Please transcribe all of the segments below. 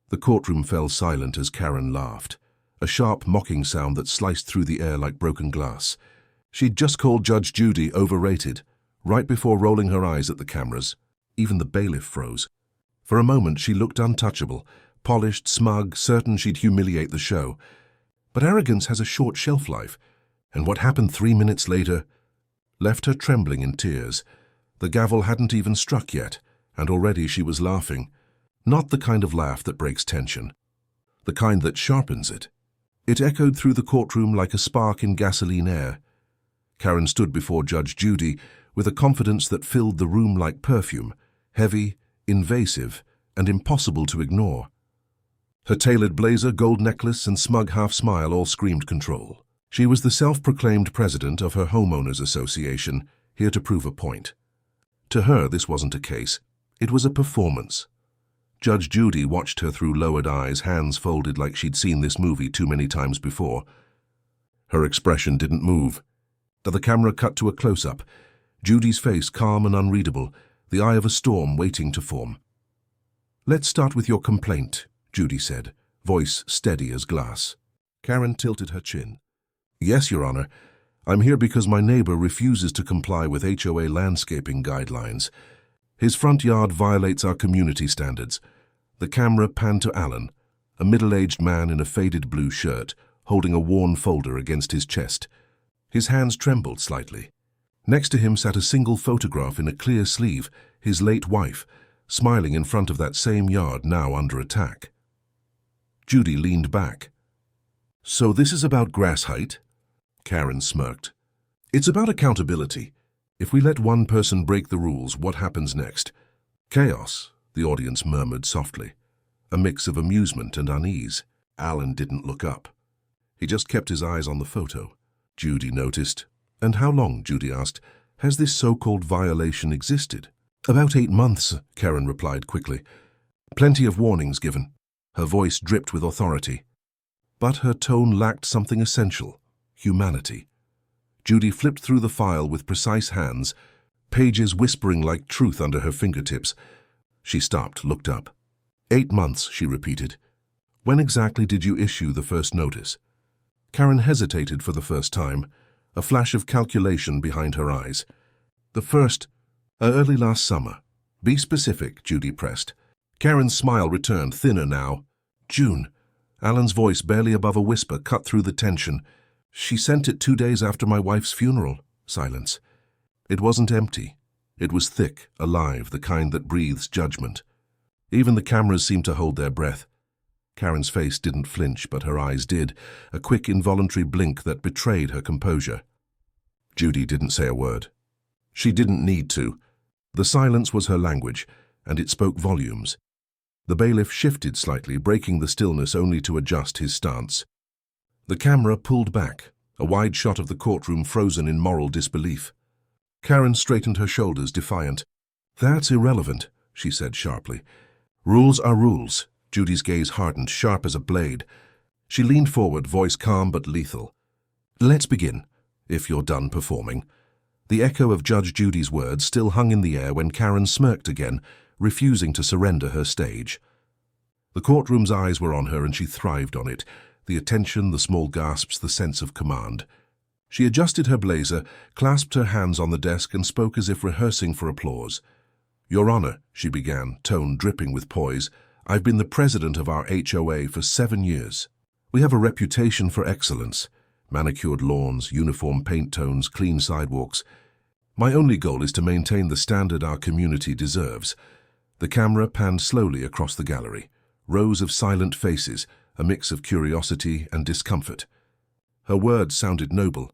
The courtroom fell silent as Karen laughed, a sharp, mocking sound that sliced through the air like broken glass. She'd just called Judge Judy overrated, right before rolling her eyes at the cameras. Even the bailiff froze. For a moment she looked untouchable, polished, smug, certain she'd humiliate the show. But arrogance has a short shelf life, and what happened 3 minutes later left her trembling in tears. The gavel hadn't even struck yet, and already she was laughing. Not the kind of laugh that breaks tension, the kind that sharpens it. It echoed through the courtroom like a spark in gasoline air. Karen stood before Judge Judy with a confidence that filled the room like perfume, heavy, invasive, and impossible to ignore. Her tailored blazer, gold necklace, and smug half-smile all screamed control. She was the self-proclaimed president of her homeowners association, here to prove a point. To her, this wasn't a case. It was a performance. Judge Judy watched her through lowered eyes, hands folded like she'd seen this movie too many times before. Her expression didn't move. The camera cut to a close-up, Judy's face calm and unreadable, the eye of a storm waiting to form. "Let's start with your complaint," Judy said, voice steady as glass. Karen tilted her chin. "Yes, Your Honor. I'm here because my neighbor refuses to comply with HOA landscaping guidelines. His front yard violates our community standards." The camera panned to Alan, a middle-aged man in a faded blue shirt, holding a worn folder against his chest. His hands trembled slightly. Next to him sat a single photograph in a clear sleeve, his late wife, smiling in front of that same yard now under attack. Judy leaned back. "So this is about grass height?" Karen smirked. "It's about accountability. If we let one person break the rules, what happens next?" "Chaos," the audience murmured softly, a mix of amusement and unease. Alan didn't look up. He just kept his eyes on the photo. Judy noticed. "And how long," Judy asked, "has this so-called violation existed?" "About 8 months," Karen replied quickly. "Plenty of warnings given." Her voice dripped with authority. But her tone lacked something essential: humanity. Judy flipped through the file with precise hands, pages whispering like truth under her fingertips. She stopped, looked up. 8 months, she repeated. "When exactly did you issue the first notice?" Karen hesitated for the first time, a flash of calculation behind her eyes. Early last summer." "Be specific," Judy pressed. Karen's smile returned, thinner now. "June." Alan's voice, barely above a whisper, cut through the tension. "She sent it 2 days after my wife's funeral." Silence. It wasn't empty. It was thick, alive, the kind that breathes judgment. Even the cameras seemed to hold their breath. Karen's face didn't flinch, but her eyes did, a quick involuntary blink that betrayed her composure. Judy didn't say a word. She didn't need to. The silence was her language, and it spoke volumes. The bailiff shifted slightly, breaking the stillness only to adjust his stance. The camera pulled back, a wide shot of the courtroom frozen in moral disbelief. Karen straightened her shoulders, defiant. "That's irrelevant," she said sharply. "Rules are rules." Judy's gaze hardened, sharp as a blade. She leaned forward, voice calm but lethal. "Let's begin, if you're done performing." The echo of Judge Judy's words still hung in the air when Karen smirked again, refusing to surrender her stage. The courtroom's eyes were on her, and she thrived on it. The attention, the small gasps, the sense of command. She adjusted her blazer, clasped her hands on the desk, and spoke as if rehearsing for applause. "Your Honor," she began, tone dripping with poise, "I've been the president of our HOA for 7 years. We have a reputation for excellence. Manicured lawns, uniform paint tones, clean sidewalks. My only goal is to maintain the standard our community deserves." The camera panned slowly across the gallery. Rows of silent faces, a mix of curiosity and discomfort. Her words sounded noble,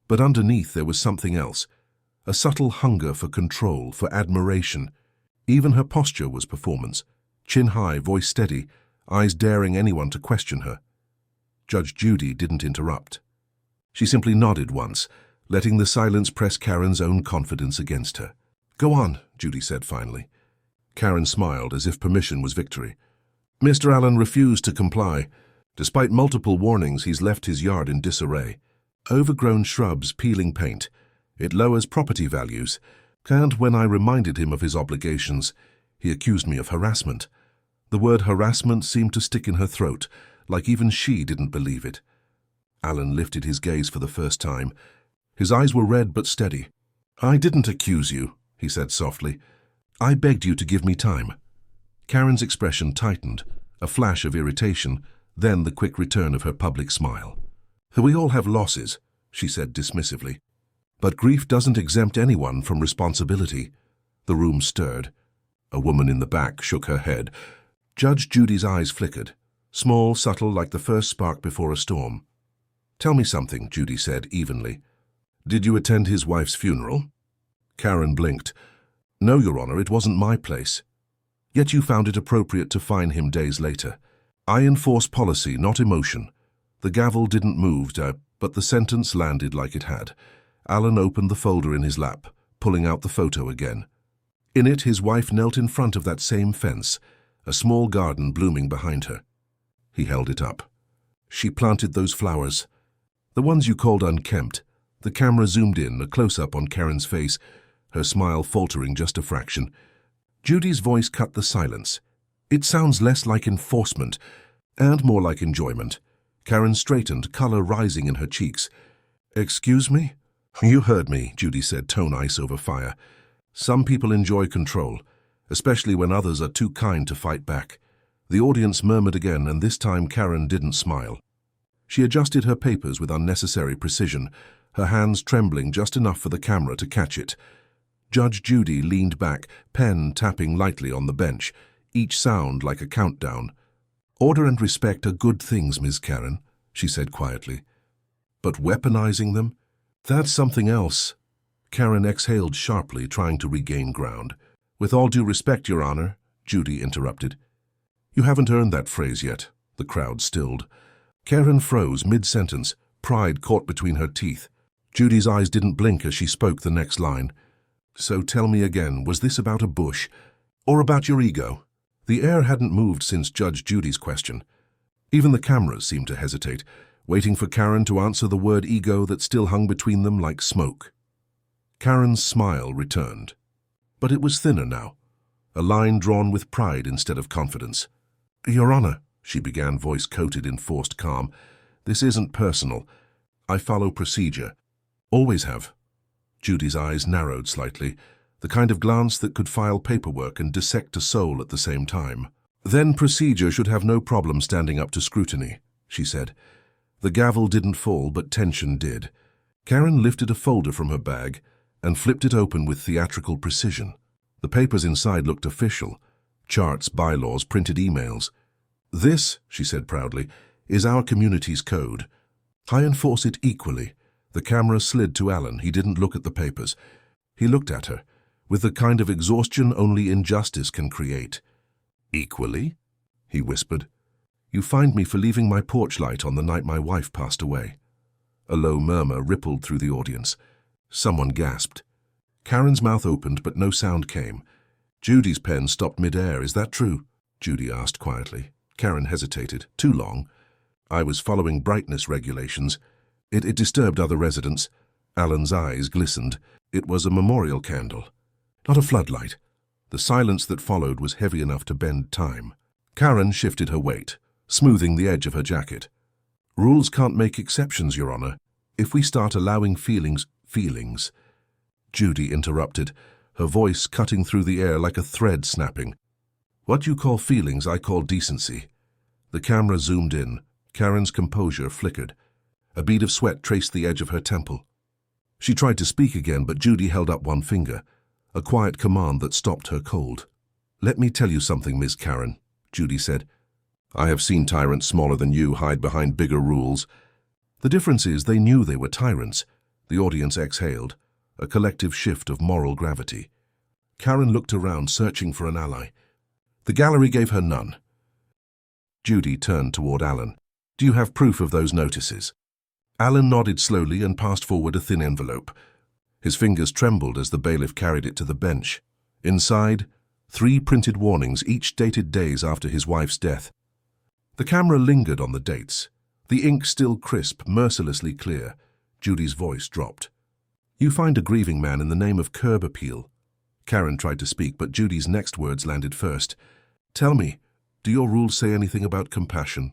but underneath there was something else, a subtle hunger for control, for admiration. Even her posture was performance, chin high, voice steady, eyes daring anyone to question her. Judge Judy didn't interrupt. She simply nodded once, letting the silence press Karen's own confidence against her. "Go on," Judy said finally. Karen smiled as if permission was victory. "Mr. Allen refused to comply. Despite multiple warnings, he's left his yard in disarray. Overgrown shrubs, peeling paint. It lowers property values. And when I reminded him of his obligations, he accused me of harassment. The word harassment seemed to stick in her throat, like even she didn't believe it. Alan lifted his gaze for the first time. His eyes were red but steady. "I didn't accuse you," he said softly. "I begged you to give me time." Karen's expression tightened, a flash of irritation, then the quick return of her public smile. "We all have losses," she said dismissively. "But grief doesn't exempt anyone from responsibility." The room stirred. A woman in the back shook her head. Judge Judy's eyes flickered, small, subtle, like the first spark before a storm. "Tell me something," Judy said evenly. "Did you attend his wife's funeral?" Karen blinked. "No, Your Honor, it wasn't my place." "Yet you found it appropriate to fine him days later." "I enforce policy, not emotion." The gavel didn't move, but the sentence landed like it had. Alan opened the folder in his lap, pulling out the photo again. In it, his wife knelt in front of that same fence, a small garden blooming behind her. He held it up. "She planted those flowers. The ones you called unkempt." The camera zoomed in, a close-up on Karen's face, her smile faltering just a fraction. Judy's voice cut the silence. "It sounds less like enforcement and more like enjoyment." Karen straightened, color rising in her cheeks. "Excuse me?" "You heard me," Judy said, tone ice over fire. "Some people enjoy control, especially when others are too kind to fight back." The audience murmured again, and this time Karen didn't smile. She adjusted her papers with unnecessary precision, her hands trembling just enough for the camera to catch it. Judge Judy leaned back, pen tapping lightly on the bench, each sound like a countdown. "Order and respect are good things, Ms. Karen," she said quietly. "But weaponizing them? That's something else." Karen exhaled sharply, trying to regain ground. "With all due respect, Your Honor," Judy interrupted. "You haven't earned that phrase yet." The crowd stilled. Karen froze mid-sentence, pride caught between her teeth. Judy's eyes didn't blink as she spoke the next line. "So tell me again, was this about a bush, or about your ego?" The air hadn't moved since Judge Judy's question. Even the cameras seemed to hesitate, waiting for Karen to answer the word ego that still hung between them like smoke. Karen's smile returned. But it was thinner now, a line drawn with pride instead of confidence. "Your Honor," she began, voice coated in forced calm, "this isn't personal. I follow procedure. Always have." Judy's eyes narrowed slightly, the kind of glance that could file paperwork and dissect a soul at the same time. "Then procedure should have no problem standing up to scrutiny," she said. The gavel didn't fall, but tension did. Karen lifted a folder from her bag and flipped it open with theatrical precision. The papers inside looked official. Charts, bylaws, printed emails. "This," she said proudly, "is our community's code. I enforce it equally." The camera slid to Alan. He didn't look at the papers. He looked at her, with the kind of exhaustion only injustice can create. "Equally?" he whispered. "You fined me for leaving my porch light on the night my wife passed away." A low murmur rippled through the audience. Someone gasped. Karen's mouth opened, but no sound came. Judy's pen stopped mid-air. "Is that true?" Judy asked quietly. Karen hesitated. "Too long. I was following brightness regulations. It disturbed other residents." Alan's eyes glistened. It was a memorial candle, not a floodlight. The silence that followed was heavy enough to bend time. Karen shifted her weight, smoothing the edge of her jacket. "Rules can't make exceptions, Your Honor. If we start allowing feelings..." Judy interrupted, her voice cutting through the air like a thread snapping. "What you call feelings, I call decency." The camera zoomed in. Karen's composure flickered. A bead of sweat traced the edge of her temple. She tried to speak again, but Judy held up one finger, a quiet command that stopped her cold. "Let me tell you something, Ms. Karen," Judy said. "I have seen tyrants smaller than you hide behind bigger rules." The difference is they knew they were tyrants. The audience exhaled, a collective shift of moral gravity. Karen looked around, searching for an ally. The gallery gave her none. Judy turned toward Alan. "Do you have proof of those notices?" Alan nodded slowly and passed forward a thin envelope. His fingers trembled as the bailiff carried it to the bench. Inside, 3 printed warnings, each dated days after his wife's death. The camera lingered on the dates, the ink still crisp, mercilessly clear. Judy's voice dropped. "You find a grieving man in the name of curb appeal." Karen tried to speak, but Judy's next words landed first. "Tell me, Do your rules say anything about compassion?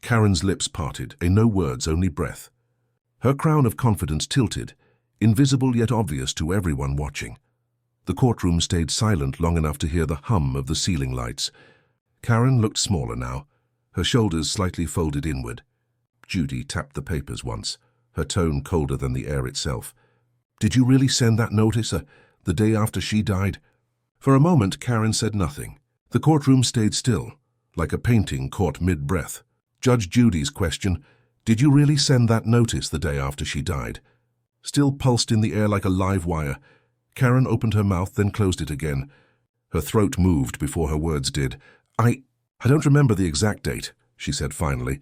Karen's lips parted, a no words, only breath. Her crown of confidence tilted, invisible yet obvious to everyone watching. The courtroom stayed silent long enough to hear the hum of the ceiling lights. Karen looked smaller now, her shoulders slightly folded inward. Judy tapped the papers once, her tone colder than the air itself. Did you really send that notice the day after she died? For a moment, Karen said nothing. The courtroom stayed still, like a painting caught mid-breath. Judge Judy's question, did you really send that notice the day after she died? Still pulsed in the air like a live wire. Karen opened her mouth, then closed it again. Her throat moved before her words did. I don't remember the exact date, she said finally.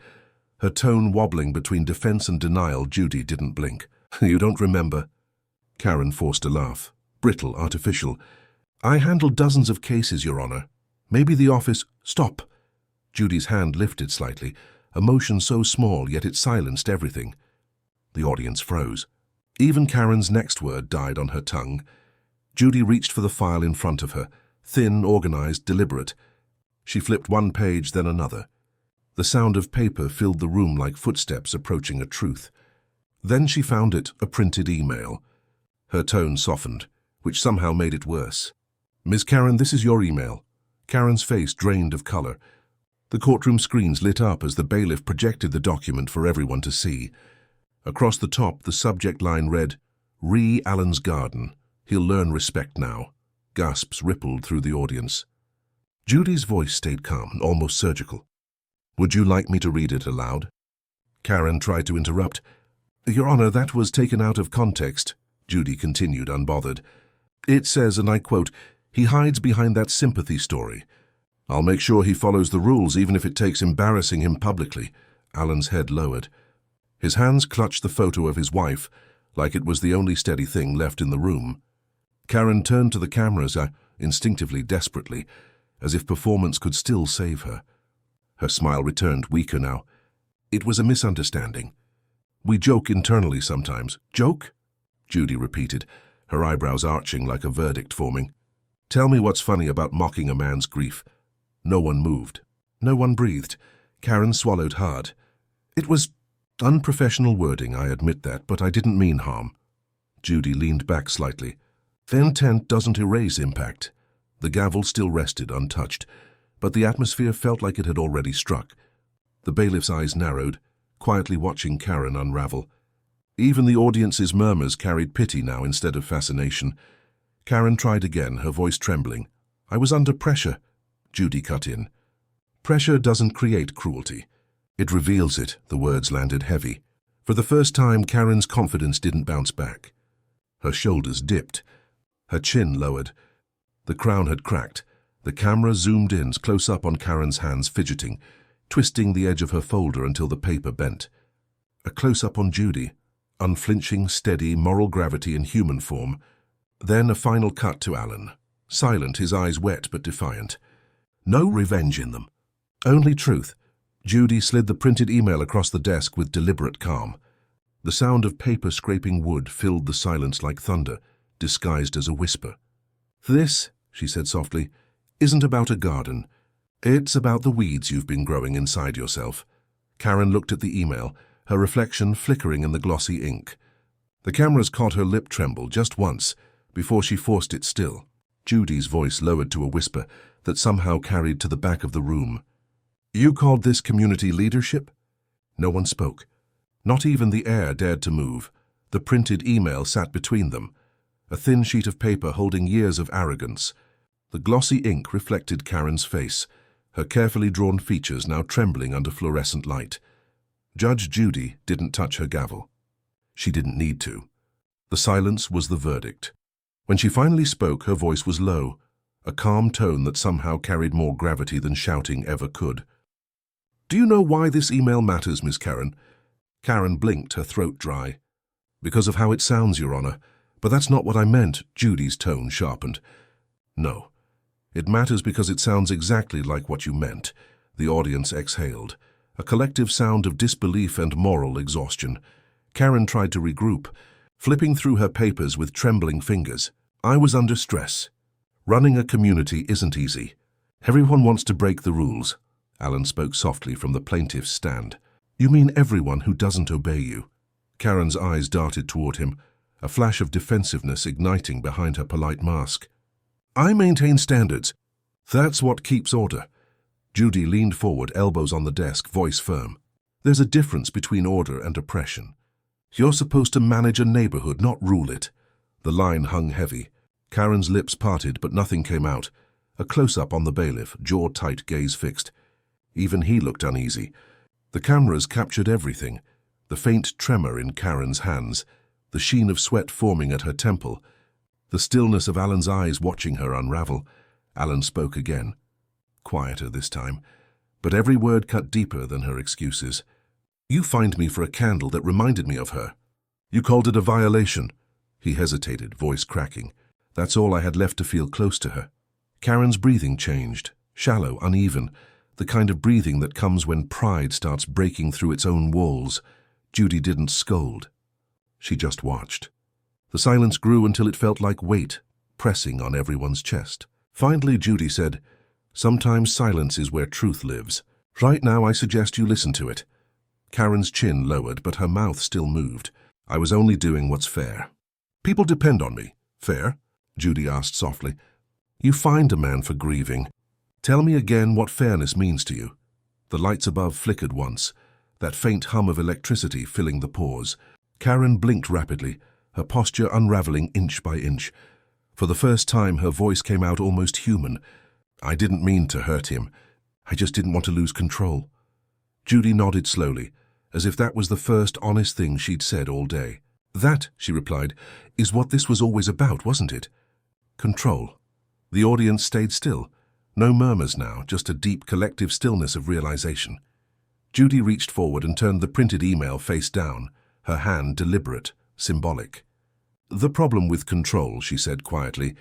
Her tone wobbling between defense and denial. Judy didn't blink. You don't remember? Karen forced a laugh, brittle, artificial. I handled dozens of cases, Your Honor. Maybe the office— Stop! Judy's hand lifted slightly, a motion so small yet it silenced everything. The audience froze. Even Karen's next word died on her tongue. Judy reached for the file in front of her, thin, organized, deliberate. She flipped one page, then another. The sound of paper filled the room like footsteps approaching a truth. Then she found it, a printed email. Her tone softened, which somehow made it worse. Ms. Karen, this is your email. Karen's face drained of color. The courtroom screens lit up as the bailiff projected the document for everyone to see. Across the top, the subject line read, Re Allen's garden. He'll learn respect now. Gasps rippled through the audience. Judy's voice stayed calm, almost surgical. Would you like me to read it aloud? Karen tried to interrupt. Your Honor, that was taken out of context, Judy continued, unbothered. It says, and I quote, he hides behind that sympathy story. I'll make sure he follows the rules even if it takes embarrassing him publicly. Allen's head lowered. His hands clutched the photo of his wife, like it was the only steady thing left in the room. Karen turned to the cameras, instinctively, desperately, as if performance could still save her. Her smile returned, weaker now. It was a misunderstanding. We joke internally sometimes. Joke? Judy repeated, her eyebrows arching like a verdict forming. Tell me what's funny about mocking a man's grief. No one moved. No one breathed. Karen swallowed hard. It was unprofessional wording, I admit that, but I didn't mean harm. Judy leaned back slightly. The intent doesn't erase impact. The gavel still rested untouched, but the atmosphere felt like it had already struck. The bailiff's eyes narrowed, quietly watching Karen unravel. Even the audience's murmurs carried pity now instead of fascination. Karen tried again, her voice trembling. I was under pressure. Judy cut in. Pressure doesn't create cruelty. It reveals it. The words landed heavy. For the first time, Karen's confidence didn't bounce back. Her shoulders dipped. Her chin lowered. The crown had cracked. The camera zoomed in, close up on Karen's hands fidgeting, twisting the edge of her folder until the paper bent. A close-up on Judy, unflinching, steady, moral gravity in human form. Then a final cut to Allen, silent, his eyes wet but defiant. No revenge in them. Only truth. Judy slid the printed email across the desk with deliberate calm. The sound of paper scraping wood filled the silence like thunder, disguised as a whisper. This, she said softly, isn't about a garden. It's about the weeds you've been growing inside yourself. Karen looked at the email, her reflection flickering in the glossy ink. The cameras caught her lip tremble just once, before she forced it still. Judy's voice lowered to a whisper that somehow carried to the back of the room. You called this community leadership? No one spoke. Not even the air dared to move. The printed email sat between them, a thin sheet of paper holding years of arrogance. The glossy ink reflected Karen's face, her carefully drawn features now trembling under fluorescent light. Judge Judy didn't touch her gavel. She didn't need to. The silence was the verdict. When she finally spoke, her voice was low, a calm tone that somehow carried more gravity than shouting ever could. Do you know why this email matters, Miss Karen? Karen blinked, her throat dry. Because of how it sounds, Your Honor. But that's not what I meant, Judy's tone sharpened. No. It matters because it sounds exactly like what you meant. The audience exhaled, a collective sound of disbelief and moral exhaustion. Karen tried to regroup, flipping through her papers with trembling fingers. I was under stress. Running a community isn't easy. Everyone wants to break the rules. Alan spoke softly from the plaintiff's stand. You mean everyone who doesn't obey you? Karen's eyes darted toward him, a flash of defensiveness igniting behind her polite mask. I maintain standards. That's what keeps order. Judy leaned forward, elbows on the desk, voice firm. There's a difference between order and oppression. You're supposed to manage a neighborhood, not rule it. The line hung heavy. Karen's lips parted, but nothing came out. A close-up on the bailiff, jaw tight, gaze fixed. Even he looked uneasy. The cameras captured everything. The faint tremor in Karen's hands, the sheen of sweat forming at her temple, the stillness of Alan's eyes watching her unravel. Alan spoke again. Quieter this time, but every word cut deeper than her excuses. You fined me for a candle that reminded me of her. You called it a violation. He hesitated, voice cracking. That's all I had left to feel close to her. Karen's breathing changed, shallow, uneven, the kind of breathing that comes when pride starts breaking through its own walls. Judy didn't scold. She just watched. The silence grew until it felt like weight, pressing on everyone's chest. Finally, Judy said, Sometimes silence is where truth lives. Right now, I suggest you listen to it. Karen's chin lowered, but her mouth still moved. I was only doing what's fair. People depend on me. Fair? Judy asked softly. You fined a man for grieving. Tell me again what fairness means to you. The lights above flickered once, that faint hum of electricity filling the pause. Karen blinked rapidly, her posture unraveling inch by inch. For the first time, her voice came out almost human. I didn't mean to hurt him. I just didn't want to lose control. Judy nodded slowly, as if that was the first honest thing she'd said all day. That, she replied, is what this was always about, wasn't it? Control. The audience stayed still. No murmurs now, just a deep collective stillness of realization. Judy reached forward and turned the printed email face down, her hand deliberate, symbolic. The problem with control, she said quietly,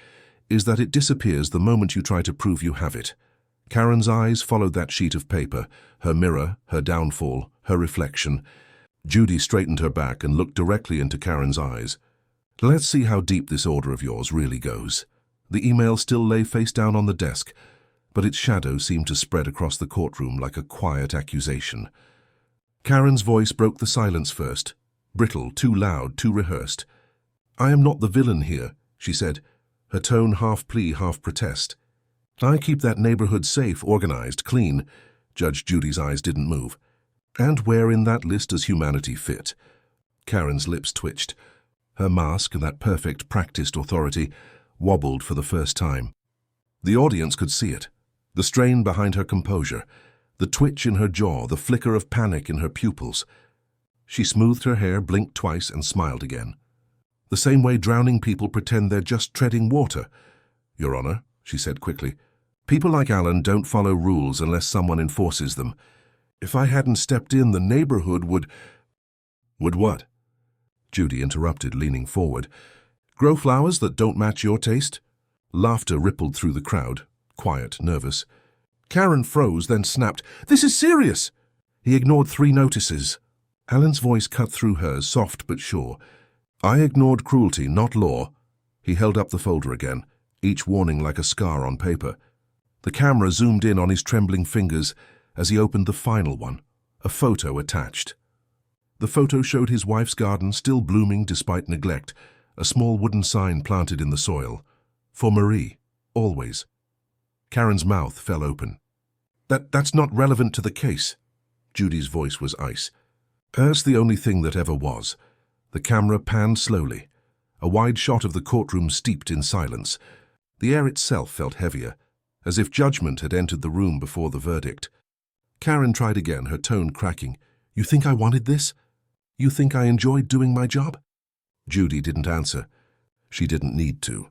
is that it disappears the moment you try to prove you have it. Karen's eyes followed that sheet of paper, her mirror, her downfall, her reflection. Judy straightened her back and looked directly into Karen's eyes. Let's see how deep this order of yours really goes. The email still lay face down on the desk, but its shadow seemed to spread across the courtroom like a quiet accusation. Karen's voice broke the silence first, brittle, too loud, too rehearsed. I am not the villain here, she said, her tone half plea, half protest. I keep that neighborhood safe, organized, clean. Judge Judy's eyes didn't move. And where in that list does humanity fit? Karen's lips twitched. Her mask, that perfect, practiced authority, wobbled for the first time. The audience could see it. The strain behind her composure, the twitch in her jaw, the flicker of panic in her pupils. She smoothed her hair, blinked twice, and smiled again. The same way drowning people pretend they're just treading water. Your Honor, she said quickly, people like Alan don't follow rules unless someone enforces them. If I hadn't stepped in, the neighborhood would... Would what? Judy interrupted, leaning forward. Grow flowers that don't match your taste? Laughter rippled through the crowd, quiet, nervous. Karen froze, then snapped, This is serious! He ignored 3 notices. Alan's voice cut through hers, soft but sure. I ignored cruelty, not law. He held up the folder again, each warning like a scar on paper. The camera zoomed in on his trembling fingers as he opened the final one, a photo attached. The photo showed his wife's garden still blooming despite neglect, a small wooden sign planted in the soil. For Marie, always. Karen's mouth fell open. That's not relevant to the case. Judy's voice was ice. That's the only thing that ever was. The camera panned slowly. A wide shot of the courtroom steeped in silence. The air itself felt heavier, as if judgment had entered the room before the verdict. Karen tried again, her tone cracking. You think I wanted this? You think I enjoyed doing my job? Judy didn't answer. She didn't need to.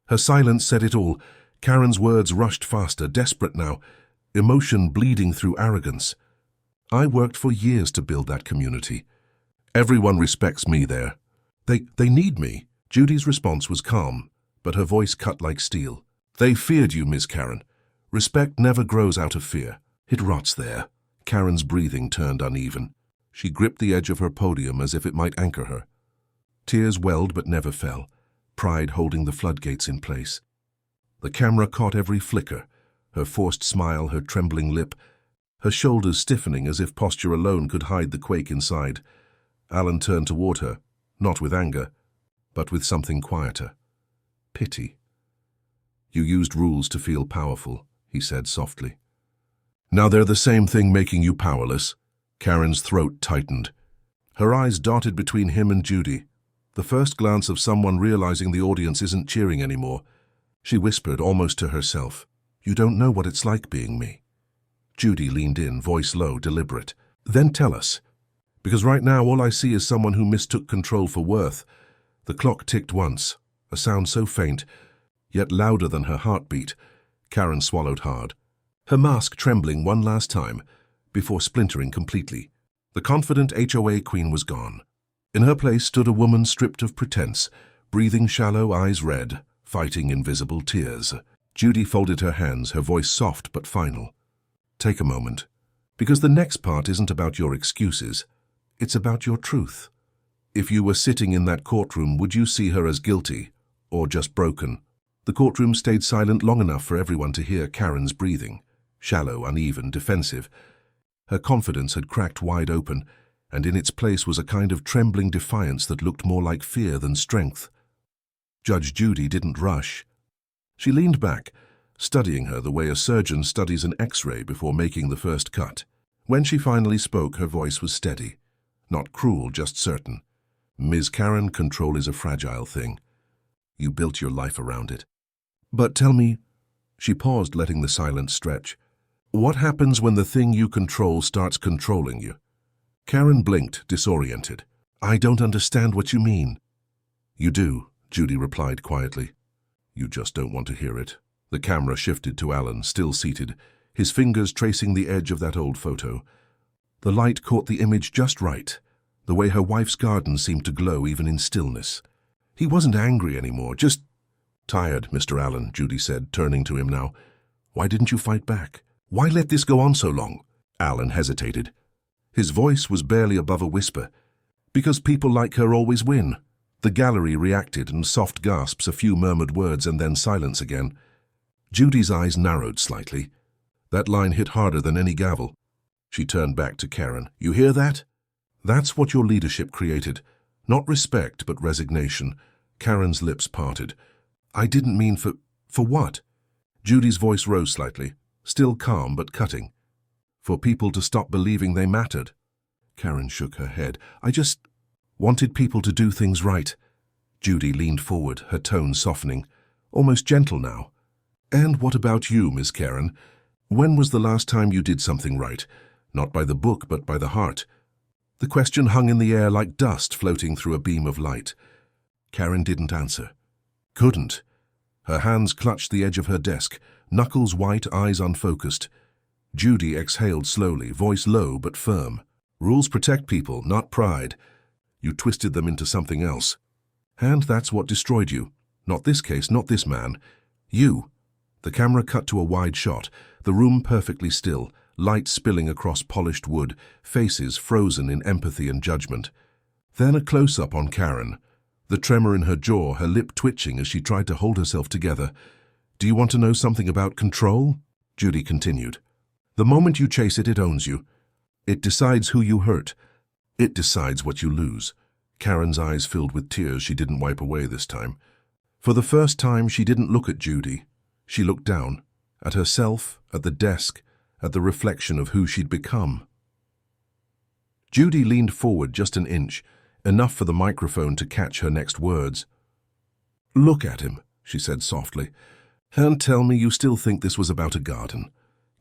Her silence said it all. Karen's words rushed faster, desperate now, emotion bleeding through arrogance. I worked for years to build that community. Everyone respects me there. They need me. Judy's response was calm, but her voice cut like steel. They feared you, Miss Karen. Respect never grows out of fear. It rots there. Karen's breathing turned uneven. She gripped the edge of her podium as if it might anchor her. Tears welled but never fell, pride holding the floodgates in place. The camera caught every flicker, her forced smile, her trembling lip. her shoulders stiffening as if posture alone could hide the quake inside. Alan turned toward her, not with anger, but with something quieter. Pity. "You used rules to feel powerful," he said softly. "Now they're the same thing making you powerless." Karen's throat tightened. Her eyes darted between him and Judy, the first glance of someone realizing the audience isn't cheering anymore. She whispered, almost to herself, "You don't know what it's like being me." Judy leaned in, voice low, deliberate. "Then tell us. Because right now all I see is someone who mistook control for worth." The clock ticked once, a sound so faint, yet louder than her heartbeat. Karen swallowed hard, her mask trembling one last time before splintering completely. The confident HOA queen was gone. In her place stood a woman stripped of pretense, breathing shallow, eyes red, fighting invisible tears. Judy folded her hands, her voice soft but final. "Take a moment, because the next part isn't about your excuses. It's about your truth. If you were sitting in that courtroom, would you see her as guilty or just broken?" The courtroom stayed silent long enough for everyone to hear Karen's breathing, shallow, uneven, defensive. Her confidence had cracked wide open, and in its place was a kind of trembling defiance that looked more like fear than strength. Judge Judy didn't rush. She leaned back, studying her the way a surgeon studies an X-ray before making the first cut. When she finally spoke, her voice was steady. Not cruel, just certain. "Ms. Karen, control is a fragile thing. You built your life around it. But tell me," she paused, letting the silence stretch, "what happens when the thing you control starts controlling you?" Karen blinked, disoriented. "I don't understand what you mean." "You do," Judy replied quietly. "You just don't want to hear it." The camera shifted to Alan, still seated, his fingers tracing the edge of that old photo. The light caught the image just right, the way her wife's garden seemed to glow even in stillness. He wasn't angry anymore, just tired. "Mr. Allen," Judy said, turning to him now. "Why didn't you fight back? Why let this go on so long?" Allen hesitated. His voice was barely above a whisper. "Because people like her always win." The gallery reacted, and soft gasps, a few murmured words, and then silence again. Judy's eyes narrowed slightly. That line hit harder than any gavel. She turned back to Karen. "You hear that? That's what your leadership created. Not respect, but resignation." Karen's lips parted. "I didn't mean for what?" Judy's voice rose slightly, still calm but cutting. "For people to stop believing they mattered." Karen shook her head. "I just wanted people to do things right." Judy leaned forward, her tone softening, almost gentle now. "And what about you, Miss Karen? When was the last time you did something right? Not by the book, but by the heart." The question hung in the air like dust floating through a beam of light. Karen didn't answer. Couldn't. Her hands clutched the edge of her desk, knuckles white, eyes unfocused. Judy exhaled slowly, voice low but firm. "Rules protect people, not pride. You twisted them into something else. And that's what destroyed you. Not this case, not this man. You." The camera cut to a wide shot, the room perfectly still, light spilling across polished wood, faces frozen in empathy and judgment. Then a close-up on Karen, the tremor in her jaw, her lip twitching as she tried to hold herself together. "Do you want to know something about control?" Judy continued. "The moment you chase it, it owns you. It decides who you hurt. It decides what you lose." Karen's eyes filled with tears she didn't wipe away this time. For the first time, she didn't look at Judy. She looked down, at herself, at the desk, at the reflection of who she'd become. Judy leaned forward just an inch, enough for the microphone to catch her next words. "Look at him," she said softly, "and tell me you still think this was about a garden."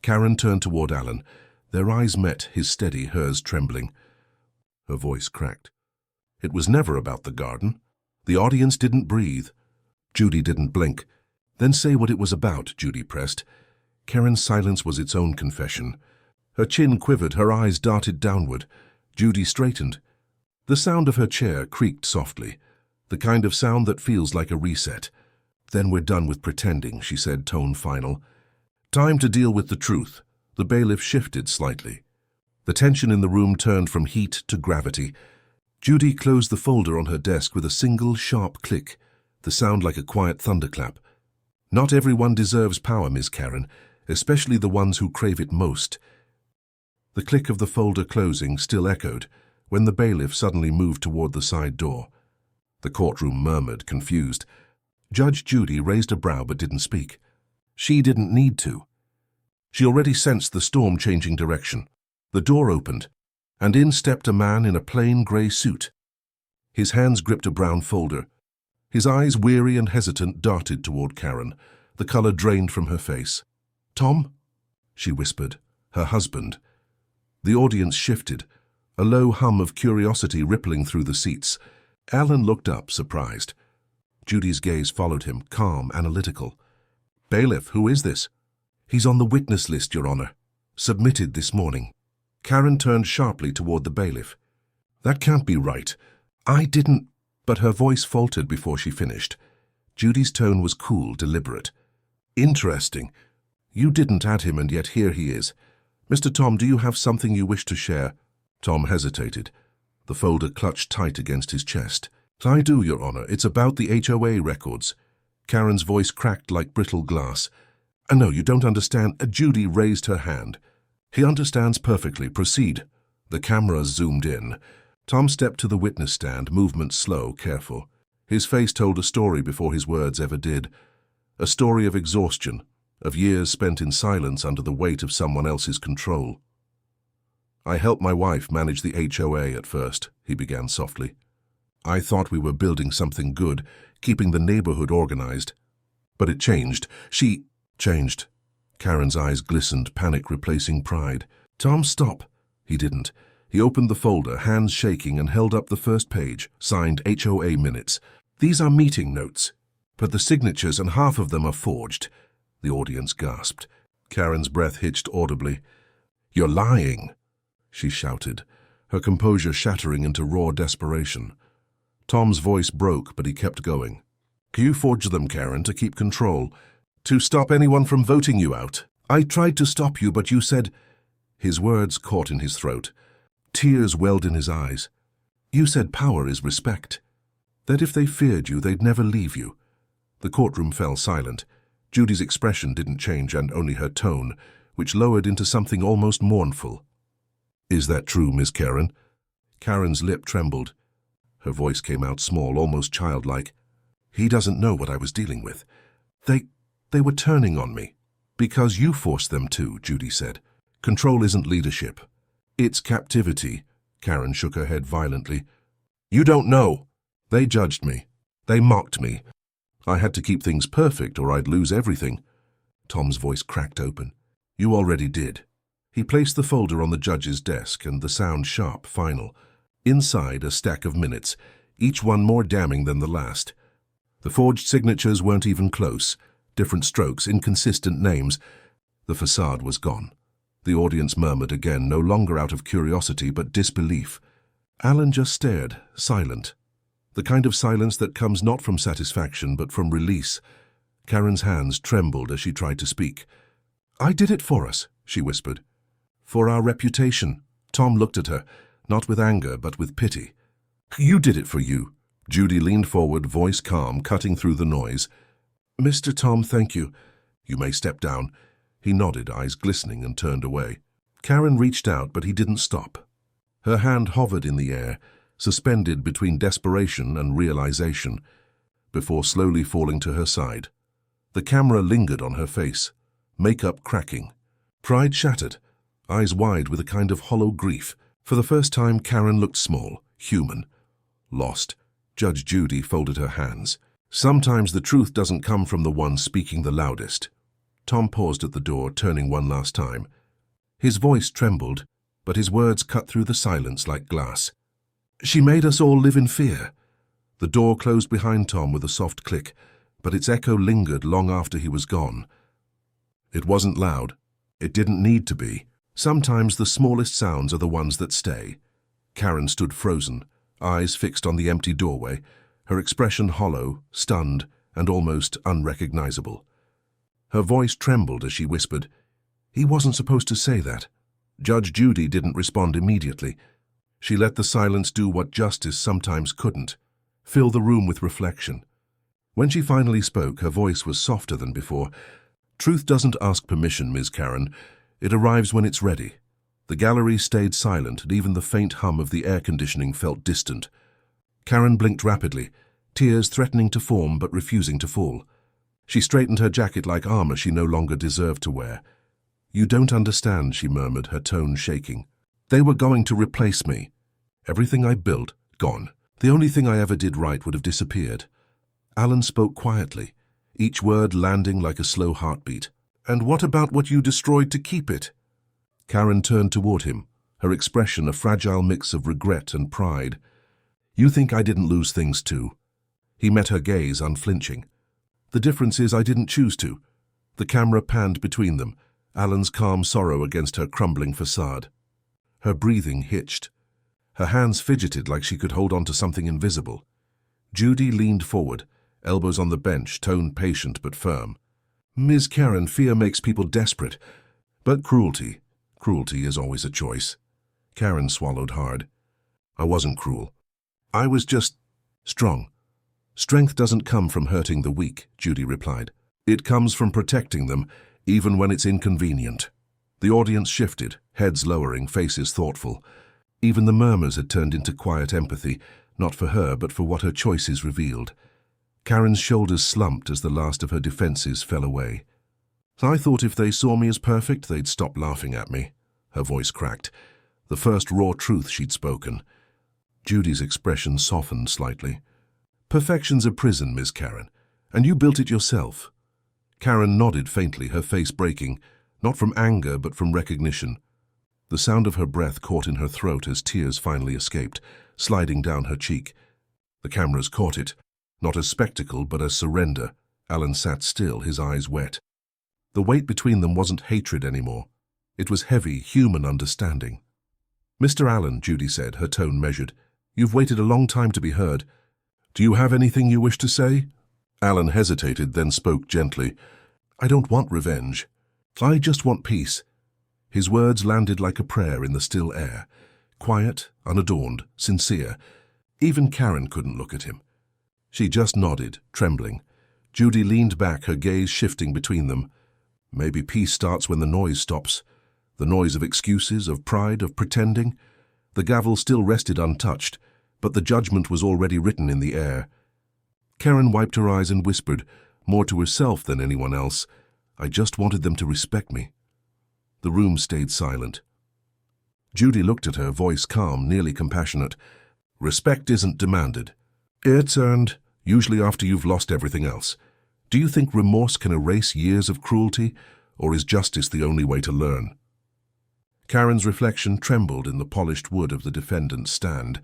Karen turned toward Alan. Their eyes met, his steady, hers trembling. Her voice cracked. "It was never about the garden. The audience didn't breathe." Judy didn't blink. "Then say what it was about," Judy pressed. Karen's silence was its own confession. Her chin quivered, her eyes darted downward. Judy straightened. The sound of her chair creaked softly, the kind of sound that feels like a reset. "Then we're done with pretending," she said, tone final. "Time to deal with the truth." The bailiff shifted slightly. The tension in the room turned from heat to gravity. Judy closed the folder on her desk with a single sharp click, the sound like a quiet thunderclap. "Not everyone deserves power, Miss Karen, especially the ones who crave it most. The click of the folder closing still echoed when the bailiff suddenly moved toward the side door. The courtroom murmured, confused. Judge Judy raised a brow but didn't speak. She didn't need to. She already sensed the storm changing direction. The door opened, and in stepped a man in a plain grey suit. His hands gripped a brown folder. His eyes, weary and hesitant, darted toward Karen. The color drained from her face. "Tom?" she whispered. Her husband. The audience shifted, a low hum of curiosity rippling through the seats. Alan looked up, surprised. Judy's gaze followed him, calm, analytical. "Bailiff, who is this?" "He's on the witness list, Your Honor. Submitted this morning." Karen turned sharply toward the bailiff. "That can't be right. I didn't—" But her voice faltered before she finished. Judy's tone was cool, deliberate. "Interesting. You didn't add him, and yet here he is. Mr. Tom, do you have something you wish to share?" Tom hesitated. The folder clutched tight against his chest. "I do, Your Honor. It's about the HOA records." Karen's voice cracked like brittle glass. "No, you don't understand." Judy raised her hand. "He understands perfectly. Proceed." The camera zoomed in. Tom stepped to the witness stand, movement slow, careful. His face told a story before his words ever did. A story of exhaustion, of years spent in silence under the weight of someone else's control. "I helped my wife manage the HOA at first," he began softly. "I thought we were building something good, keeping the neighborhood organized. But it changed. She changed." Karen's eyes glistened, panic replacing pride. "Tom, stop." He didn't. He opened the folder, hands shaking, and held up the first page, signed HOA minutes. "These are meeting notes, but the signatures and half of them are forged." The audience gasped. Karen's breath hitched audibly. "You're lying," she shouted, her composure shattering into raw desperation. Tom's voice broke, but he kept going. "You forged them, Karen, to keep control, to stop anyone from voting you out. I tried to stop you, but you said—" His words caught in his throat. Tears welled in his eyes. "You said power is respect. That if they feared you, they'd never leave you." The courtroom fell silent. Judy's expression didn't change, and only her tone, which lowered into something almost mournful. "Is that true, Miss Karen?" Karen's lip trembled. Her voice came out small, almost childlike. "He doesn't know what I was dealing with. They were turning on me." "Because you forced them to," Judy said. "Control isn't leadership. It's captivity." Karen shook her head violently. "You don't know. They judged me. They mocked me. I had to keep things perfect or I'd lose everything." Tom's voice cracked open. "You already did." He placed the folder on the judge's desk, and the sound sharp, final. Inside, a stack of minutes, each one more damning than the last. The forged signatures weren't even close. Different strokes, inconsistent names. The facade was gone. The audience murmured again, no longer out of curiosity but disbelief. Alan just stared, silent. The kind of silence that comes not from satisfaction but from release. Karen's hands trembled as she tried to speak. "I did it for us," she whispered. "For our reputation." Tom looked at her, not with anger but with pity. "You did it for you." Judy leaned forward, voice calm, cutting through the noise. "Mr. Tom, thank you. You may step down." He nodded, eyes glistening, and turned away. Karen reached out, but he didn't stop. Her hand hovered in the air, suspended between desperation and realization, before slowly falling to her side. The camera lingered on her face, makeup cracking. Pride shattered, eyes wide with a kind of hollow grief. For the first time, Karen looked small, human. Lost. Judge Judy folded her hands. "Sometimes the truth doesn't come from the one speaking the loudest." Tom paused at the door, turning one last time. His voice trembled, but his words cut through the silence like glass. "She made us all live in fear." The door closed behind Tom with a soft click, but its echo lingered long after he was gone. It wasn't loud. It didn't need to be. Sometimes the smallest sounds are the ones that stay. Karen stood frozen, eyes fixed on the empty doorway, her expression hollow, stunned, and almost unrecognizable. Her voice trembled as she whispered, "He wasn't supposed to say that." Judge Judy didn't respond immediately. She let the silence do what justice sometimes couldn't, fill the room with reflection. When she finally spoke, her voice was softer than before. "Truth doesn't ask permission, Ms. Karen. It arrives when it's ready. The gallery stayed silent, and even the faint hum of the air conditioning felt distant. Karen blinked rapidly, tears threatening to form but refusing to fall. She straightened her jacket like armor she no longer deserved to wear. "You don't understand," she murmured, her tone shaking. "They were going to replace me. Everything I built, gone. The only thing I ever did right would have disappeared." Alan spoke quietly, each word landing like a slow heartbeat. "And what about what you destroyed to keep it?" Karen turned toward him, her expression a fragile mix of regret and pride. "You think I didn't lose things too?" He met her gaze, unflinching. "The difference is I didn't choose to." The camera panned between them, Alan's calm sorrow against her crumbling facade. Her breathing hitched. Her hands fidgeted like she could hold on to something invisible. Judy leaned forward, elbows on the bench, tone patient but firm. "Ms. Karen, fear makes people desperate. But cruelty is always a choice." Karen swallowed hard. "I wasn't cruel. I was just strong." "Strength doesn't come from hurting the weak," Judy replied. "It comes from protecting them, even when it's inconvenient." The audience shifted, heads lowering, faces thoughtful. Even the murmurs had turned into quiet empathy, not for her, but for what her choices revealed. Karen's shoulders slumped as the last of her defenses fell away. "I thought if they saw me as perfect, they'd stop laughing at me." Her voice cracked, the first raw truth she'd spoken. Judy's expression softened slightly. "Perfection's a prison, Miss Karen, and you built it yourself." Karen nodded faintly, her face breaking, not from anger but from recognition. The sound of her breath caught in her throat as tears finally escaped, sliding down her cheek. The cameras caught it, not as spectacle but as surrender. Alan sat still, his eyes wet. The weight between them wasn't hatred anymore. It was heavy, human understanding. "Mr. Allen," Judy said, her tone measured, "you've waited a long time to be heard. Do you have anything you wish to say?" Alan hesitated, then spoke gently. "I don't want revenge. I just want peace." His words landed like a prayer in the still air, quiet, unadorned, sincere. Even Karen couldn't look at him. She just nodded, trembling. Judy leaned back, her gaze shifting between them. Maybe peace starts when the noise stops. The noise of excuses, of pride, of pretending. The gavel still rested untouched, but the judgment was already written in the air. Karen wiped her eyes and whispered, more to herself than anyone else, "I just wanted them to respect me." The room stayed silent. Judy looked at her, voice calm, nearly compassionate. "Respect isn't demanded. It's earned, usually after you've lost everything else. Do you think remorse can erase years of cruelty, or is justice the only way to learn?" Karen's reflection trembled in the polished wood of the defendant's stand,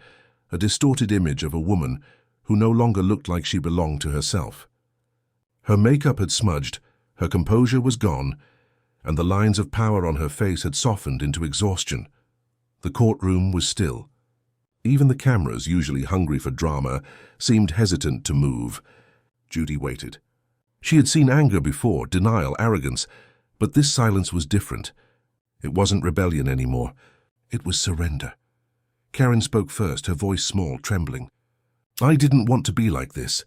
a distorted image of a woman who no longer looked like she belonged to herself. Her makeup had smudged, her composure was gone, and the lines of power on her face had softened into exhaustion. The courtroom was still. Even the cameras, usually hungry for drama, seemed hesitant to move. Judy waited. She had seen anger before, denial, arrogance, but this silence was different. It wasn't rebellion anymore. It was surrender. Karen spoke first, her voice small, trembling. "I didn't want to be like this."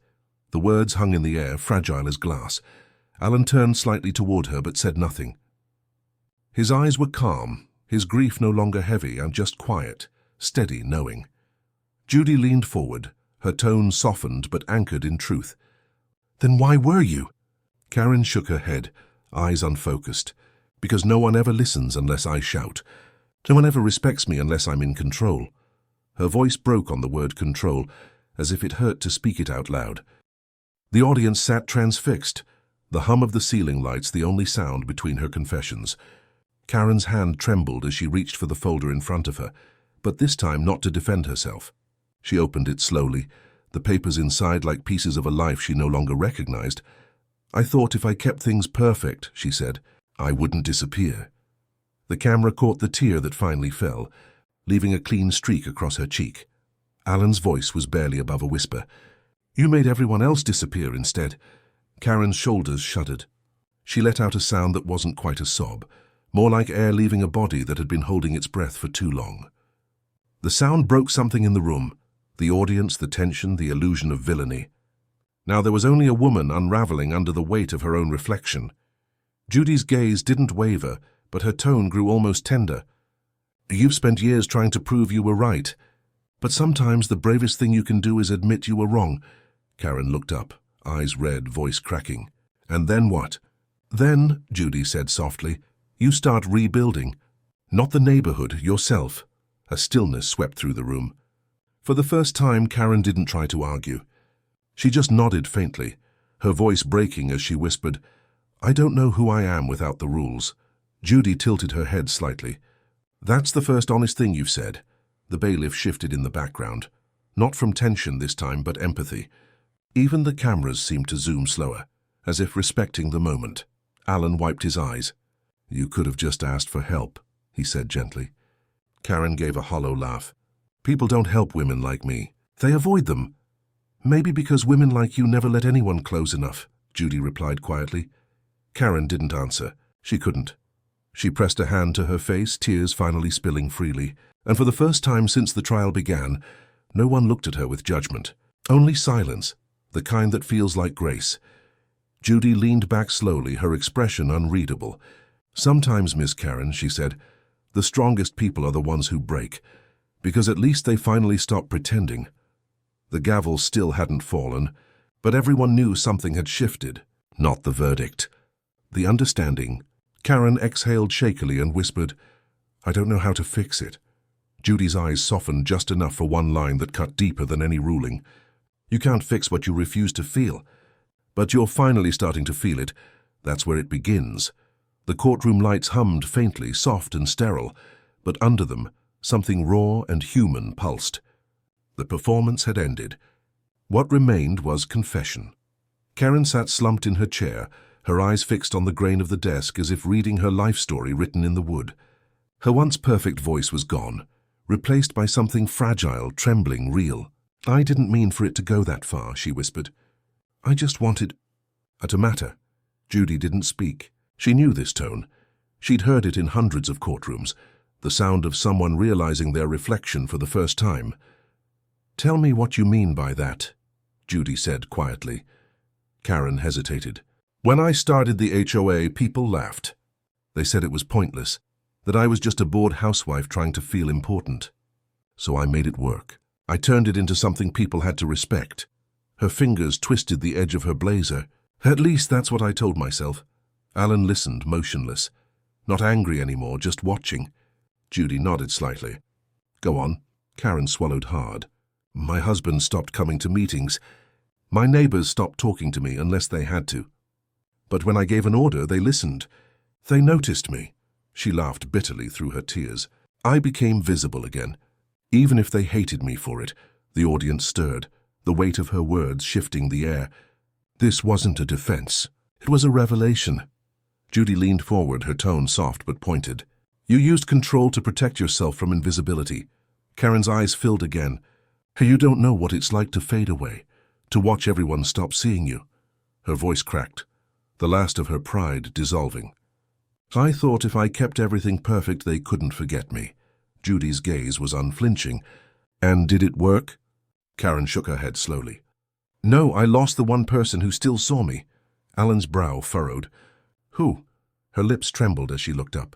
The words hung in the air, fragile as glass. Alan turned slightly toward her but said nothing. His eyes were calm, his grief no longer heavy and just quiet, steady, knowing. Judy leaned forward, her tone softened but anchored in truth. "Then why were you?" Karen shook her head, eyes unfocused. "Because no one ever listens unless I shout. No one ever respects me unless I'm in control." Her voice broke on the word control, as if it hurt to speak it out loud. The audience sat transfixed, the hum of the ceiling lights the only sound between her confessions. Karen's hand trembled as she reached for the folder in front of her, but this time not to defend herself. She opened it slowly, the papers inside like pieces of a life she no longer recognized. "I thought if I kept things perfect," she said, "I wouldn't disappear." The camera caught the tear that finally fell, leaving a clean streak across her cheek. Alan's voice was barely above a whisper. "You made everyone else disappear instead." Karen's shoulders shuddered. She let out a sound that wasn't quite a sob, more like air leaving a body that had been holding its breath for too long. The sound broke something in the room, the audience, the tension, the illusion of villainy. Now there was only a woman unraveling under the weight of her own reflection. Judy's gaze didn't waver, but her tone grew almost tender. You've spent years trying to prove you were right. But sometimes the bravest thing you can do is admit you were wrong. Karen looked up, eyes red, voice cracking. And then what? Then, Judy said softly, you start rebuilding. Not the neighborhood, yourself. A stillness swept through the room. For the first time, Karen didn't try to argue. She just nodded faintly, her voice breaking as she whispered, I don't know who I am without the rules. Judy tilted her head slightly. That's the first honest thing you've said. The bailiff shifted in the background. Not from tension this time, but empathy. Even the cameras seemed to zoom slower, as if respecting the moment. Alan wiped his eyes. You could have just asked for help, he said gently. Karen gave a hollow laugh. People don't help women like me. They avoid them. Maybe because women like you never let anyone close enough, Judy replied quietly. Karen didn't answer. She couldn't. She pressed a hand to her face, tears finally spilling freely, and for the first time since the trial began, no one looked at her with judgment. Only silence, the kind that feels like grace. Judy leaned back slowly, her expression unreadable. Sometimes, Miss Karen, she said, the strongest people are the ones who break, because at least they finally stop pretending. The gavel still hadn't fallen, but everyone knew something had shifted, not the verdict. The understanding. Karen exhaled shakily and whispered, I don't know how to fix it. Judy's eyes softened just enough for one line that cut deeper than any ruling. You can't fix what you refuse to feel. But you're finally starting to feel it. That's where it begins. The courtroom lights hummed faintly, soft and sterile, but under them, something raw and human pulsed. The performance had ended. What remained was confession. Karen sat slumped in her chair, her eyes fixed on the grain of the desk as if reading her life story written in the wood. Her once perfect voice was gone, replaced by something fragile, trembling, real. I didn't mean for it to go that far, she whispered. I just wanted... To matter. Judy didn't speak. She knew this tone. She'd heard it in hundreds of courtrooms, the sound of someone realizing their reflection for the first time. Tell me what you mean by that, Judy said quietly. Karen hesitated. When I started the HOA, people laughed. They said it was pointless, that I was just a bored housewife trying to feel important. So I made it work. I turned it into something people had to respect. Her fingers twisted the edge of her blazer. At least that's what I told myself. Alan listened, motionless. Not angry anymore, just watching. Judy nodded slightly. Go on. Karen swallowed hard. My husband stopped coming to meetings. My neighbors stopped talking to me unless they had to. But when I gave an order, they listened. They noticed me. She laughed bitterly through her tears. I became visible again. Even if they hated me for it, the audience stirred, the weight of her words shifting the air. This wasn't a defense. It was a revelation. Judy leaned forward, her tone soft but pointed. You used control to protect yourself from invisibility. Karen's eyes filled again. You don't know what it's like to fade away, to watch everyone stop seeing you. Her voice cracked, the last of her pride dissolving. I thought if I kept everything perfect, they couldn't forget me. Judy's gaze was unflinching. And did it work? Karen shook her head slowly. No, I lost the one person who still saw me. Alan's brow furrowed. Who? Her lips trembled as she looked up.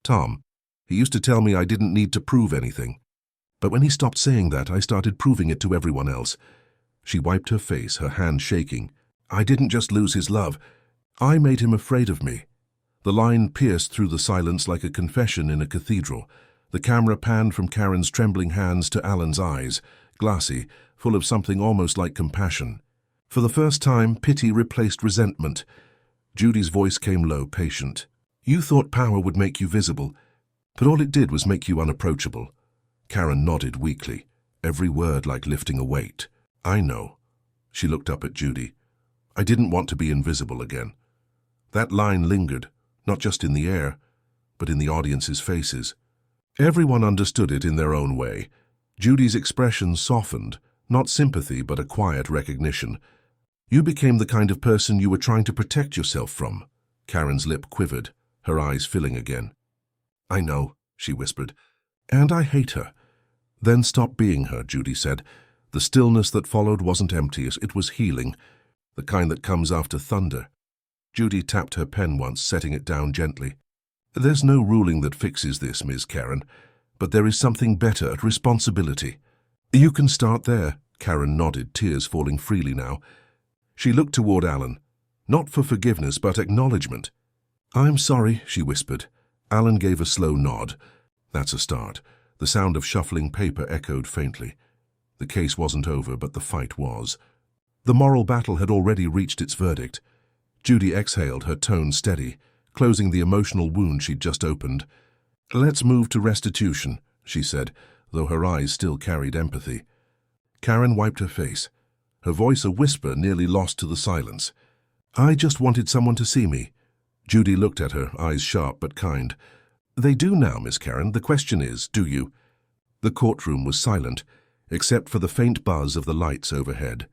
Tom. He used to tell me I didn't need to prove anything. But when he stopped saying that, I started proving it to everyone else. She wiped her face, her hand shaking. I didn't just lose his love. I made him afraid of me. The line pierced through the silence like a confession in a cathedral. The camera panned from Karen's trembling hands to Alan's eyes, glassy, full of something almost like compassion. For the first time, pity replaced resentment. Judy's voice came low, patient. You thought power would make you visible, but all it did was make you unapproachable. Karen nodded weakly, every word like lifting a weight. I know. She looked up at Judy. I didn't want to be invisible again. That line lingered, not just in the air, but in the audience's faces. Everyone understood it in their own way. Judy's expression softened, not sympathy but a quiet recognition. You became the kind of person you were trying to protect yourself from. Karen's lip quivered, her eyes filling again. I know, she whispered, and I hate her. Then stop being her, Judy said. The stillness that followed wasn't empty, it was healing, the kind that comes after thunder. Judy tapped her pen once, setting it down gently. There's no ruling that fixes this, Ms. Karen. But there is something better at responsibility. You can start there, Karen nodded, tears falling freely now. She looked toward Alan, not for forgiveness but acknowledgement. I'm sorry, she whispered. Alan gave a slow nod. That's a start. The sound of shuffling paper echoed faintly. The case wasn't over, but the fight was. The moral battle had already reached its verdict. Judy exhaled, her tone steady, closing the emotional wound she'd just opened. Let's move to restitution, she said, though her eyes still carried empathy. Karen wiped her face, her voice a whisper nearly lost to the silence. I just wanted someone to see me. Judy looked at her, eyes sharp but kind. They do now, Miss Karen. The question is, do you? The courtroom was silent, except for the faint buzz of the lights overhead.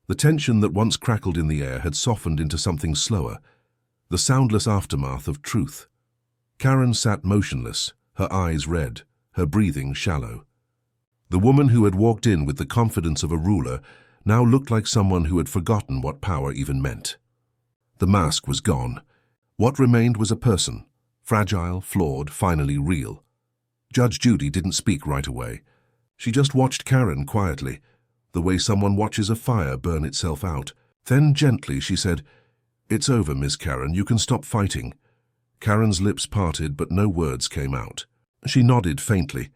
The tension that once crackled in the air had softened into something slower, the soundless aftermath of truth. Karen sat motionless, her eyes red, her breathing shallow. The woman who had walked in with the confidence of a ruler now looked like someone who had forgotten what power even meant. The mask was gone. What remained was a person, fragile, flawed, finally real. Judge Judy didn't speak right away. She just watched Karen quietly, the way someone watches a fire burn itself out. Then gently she said, It's over, Miss Karen, you can stop fighting. Karen's lips parted, but no words came out. She nodded faintly,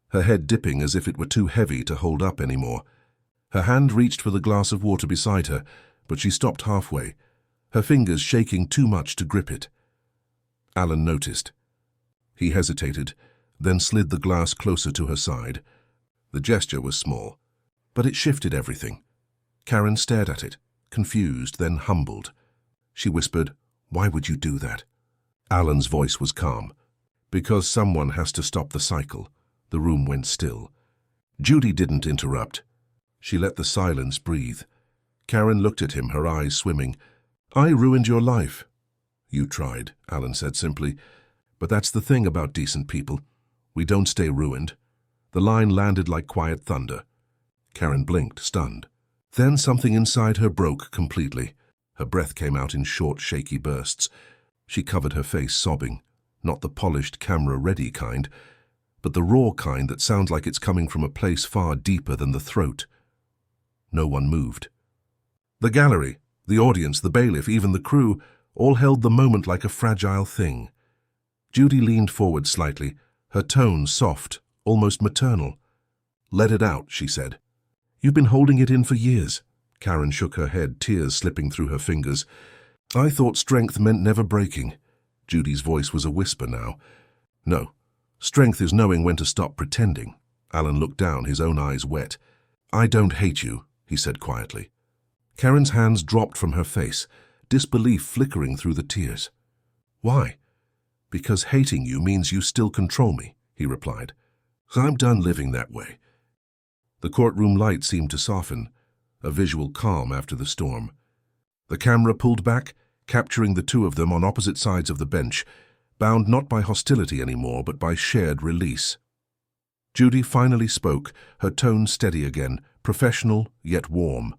her head dipping as if it were too heavy to hold up anymore. Her hand reached for the glass of water beside her, but she stopped halfway, her fingers shaking too much to grip it. Alan noticed. He hesitated, then slid the glass closer to her side. The gesture was small, but it shifted everything. Karen stared at it, confused, then humbled. She whispered, Why would you do that? Alan's voice was calm. Because someone has to stop the cycle. The room went still. Judy didn't interrupt. She let the silence breathe. Karen looked at him, her eyes swimming. I ruined your life. You tried, Alan said simply. But that's the thing about decent people. We don't stay ruined. The line landed like quiet thunder. Karen blinked, stunned. Then something inside her broke completely. Her breath came out in short, shaky bursts. She covered her face, sobbing. Not the polished, camera-ready kind, but the raw kind that sounds like it's coming from a place far deeper than the throat. No one moved. The gallery, the audience, the bailiff, even the crew, all held the moment like a fragile thing. Judy leaned forward slightly, her tone soft, almost maternal. Let it out, she said. You've been holding it in for years. Karen shook her head, tears slipping through her fingers. I thought strength meant never breaking. Judy's voice was a whisper now. No, strength is knowing when to stop pretending. Alan looked down, his own eyes wet. I don't hate you, he said quietly. Karen's hands dropped from her face, disbelief flickering through the tears. Why? Because hating you means you still control me, he replied. I'm done living that way. The courtroom light seemed to soften, a visual calm after the storm. The camera pulled back, capturing the two of them on opposite sides of the bench, bound not by hostility anymore, but by shared release. Judy finally spoke, her tone steady again, professional yet warm.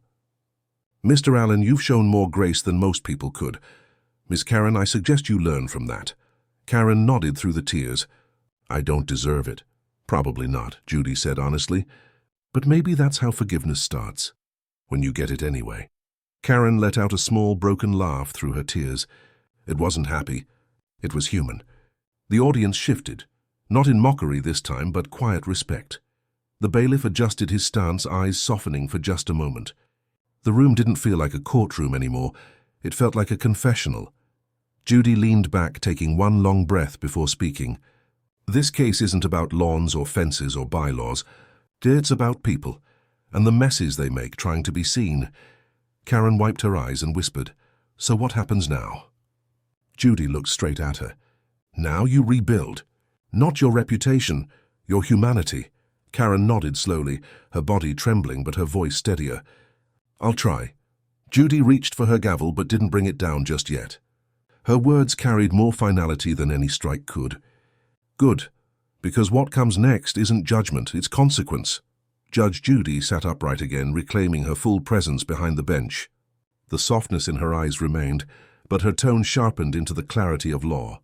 Mr. Allen, you've shown more grace than most people could. Miss Karen, I suggest you learn from that. Karen nodded through the tears. I don't deserve it. Probably not, Judy said honestly. But maybe that's how forgiveness starts, when you get it anyway. Karen let out a small, broken laugh through her tears. It wasn't happy. It was human. The audience shifted, not in mockery this time, but quiet respect. The bailiff adjusted his stance, eyes softening for just a moment. The room didn't feel like a courtroom anymore. It felt like a confessional. Judy leaned back, taking one long breath before speaking. This case isn't about lawns or fences or bylaws. It's about people, and the messes they make trying to be seen. Karen wiped her eyes and whispered, So what happens now? Judy looked straight at her. Now you rebuild. Not your reputation, your humanity. Karen nodded slowly, her body trembling but her voice steadier. I'll try. Judy reached for her gavel but didn't bring it down just yet. Her words carried more finality than any strike could. Good, because what comes next isn't judgment, it's consequence. Judge Judy sat upright again, reclaiming her full presence behind the bench. The softness in her eyes remained, but her tone sharpened into the clarity of law.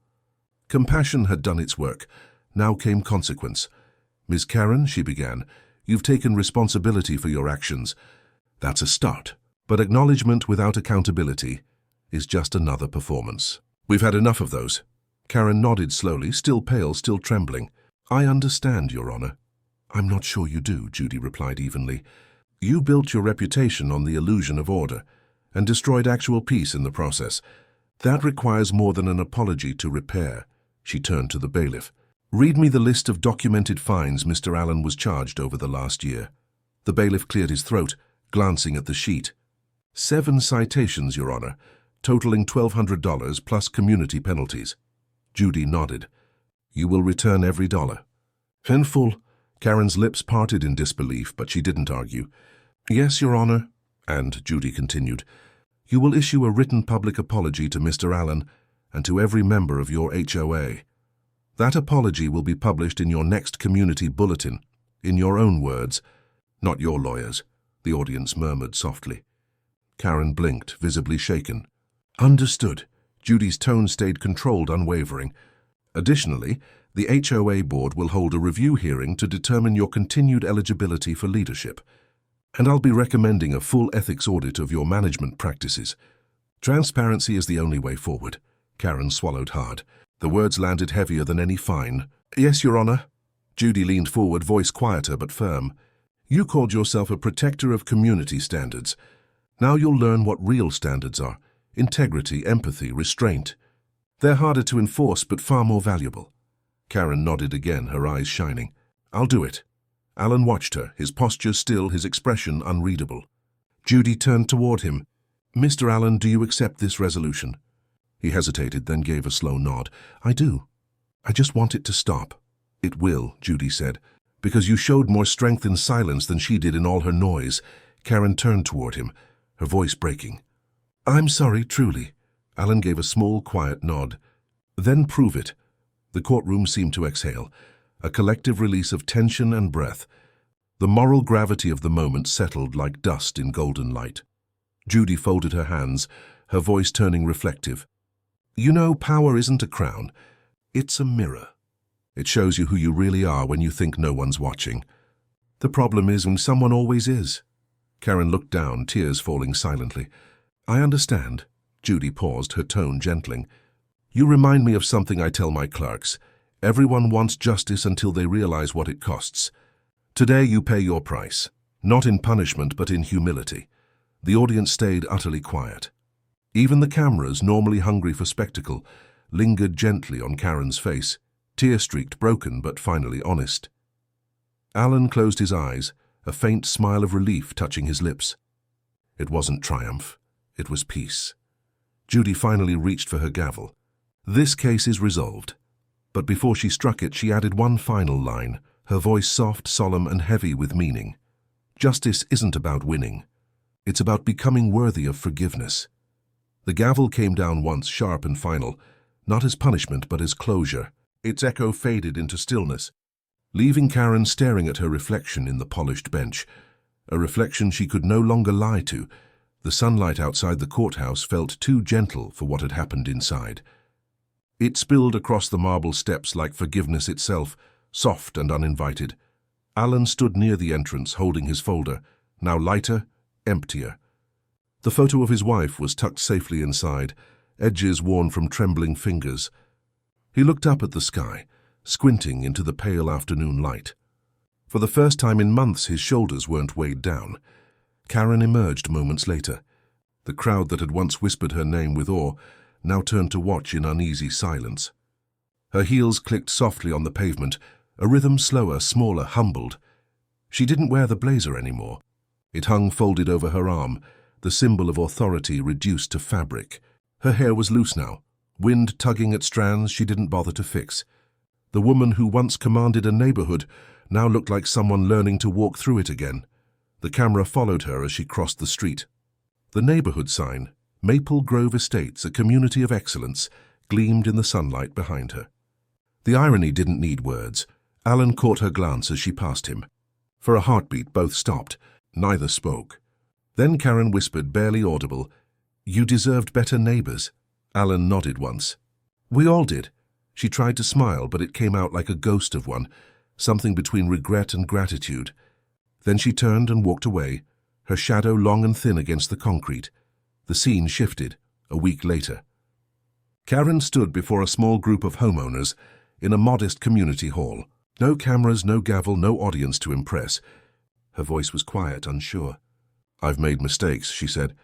Compassion had done its work. Now came consequence. "Miss Karen," she began, "you've taken responsibility for your actions. That's a start. But acknowledgement without accountability is just another performance. We've had enough of those." Karen nodded slowly, still pale, still trembling. "I understand, Your Honor." "I'm not sure you do," Judy replied evenly. "You built your reputation on the illusion of order and destroyed actual peace in the process. That requires more than an apology to repair." She turned to the bailiff. "Read me the list of documented fines Mr. Allen was charged over the last year." The bailiff cleared his throat, glancing at the sheet. 7 citations, Your Honor, totaling $1,200 plus community penalties." Judy nodded. "You will return every dollar?" "In full." Karen's lips parted in disbelief, but she didn't argue. "Yes, Your Honor." And Judy continued, "You will issue a written public apology to Mr. Allen and to every member of your HOA. That apology will be published in your next community bulletin, in your own words, not your lawyers," the audience murmured softly. Karen blinked, visibly shaken. "Understood." Judy's tone stayed controlled, unwavering. "Additionally, the HOA board will hold a review hearing to determine your continued eligibility for leadership. And I'll be recommending a full ethics audit of your management practices. Transparency is the only way forward." Karen swallowed hard. The words landed heavier than any fine. "Yes, Your Honor." Judy leaned forward, voice quieter but firm. "You called yourself a protector of community standards. Now you'll learn what real standards are. Integrity, empathy, restraint. They're harder to enforce but far more valuable." Karen nodded again, her eyes shining. "I'll do it." Allen watched her, his posture still, his expression unreadable. Judy turned toward him. "Mr. Allen, do you accept this resolution?" He hesitated, then gave a slow nod. "I do. I just want it to stop." "It will," Judy said, "because you showed more strength in silence than she did in all her noise." Karen turned toward him, her voice breaking. "I'm sorry, truly." Allen gave a small, quiet nod. "Then prove it." The courtroom seemed to exhale, a collective release of tension and breath. The moral gravity of the moment settled like dust in golden light. Judy folded her hands, her voice turning reflective. "You know, power isn't a crown. It's a mirror. It shows you who you really are when you think no one's watching. The problem is when someone always is." Karen looked down, tears falling silently. "I understand." Judy paused, her tone gentling. "You remind me of something I tell my clerks. Everyone wants justice until they realize what it costs. Today you pay your price, not in punishment but in humility." The audience stayed utterly quiet. Even the cameras, normally hungry for spectacle, lingered gently on Karen's face, tear-streaked, broken but finally honest. Allen closed his eyes, a faint smile of relief touching his lips. It wasn't triumph, it was peace. Judy finally reached for her gavel. "This case is resolved." But before she struck it, she added one final line, her voice soft, solemn, and heavy with meaning. "Justice isn't about winning. It's about becoming worthy of forgiveness." The gavel came down once, sharp and final, not as punishment but as closure. Its echo faded into stillness, leaving Karen staring at her reflection in the polished bench, a reflection she could no longer lie to. The sunlight outside the courthouse felt too gentle for what had happened inside. It spilled across the marble steps like forgiveness itself, soft and uninvited. Allen stood near the entrance, holding his folder, now lighter, emptier. The photo of his wife was tucked safely inside, edges worn from trembling fingers. He looked up at the sky, squinting into the pale afternoon light. For the first time in months, his shoulders weren't weighed down. Karen emerged moments later. The crowd that had once whispered her name with awe now turned to watch in uneasy silence. Her heels clicked softly on the pavement, a rhythm slower, smaller, humbled. She didn't wear the blazer anymore. It hung folded over her arm, the symbol of authority reduced to fabric. Her hair was loose now, wind tugging at strands she didn't bother to fix. The woman who once commanded a neighborhood now looked like someone learning to walk through it again. The camera followed her as she crossed the street. The neighborhood sign, Maple Grove Estates, a community of excellence, gleamed in the sunlight behind her. The irony didn't need words. Allen caught her glance as she passed him. For a heartbeat, both stopped. Neither spoke. Then Karen whispered, barely audible, "You deserved better neighbors." Allen nodded once. "We all did." She tried to smile, but it came out like a ghost of one. something between regret and gratitude. Then she turned and walked away, her shadow long and thin against the concrete. The scene shifted, a week later. Karen stood before a small group of homeowners in a modest community hall. No cameras, no gavel, no audience to impress. Her voice was quiet, unsure. "I've made mistakes," she said.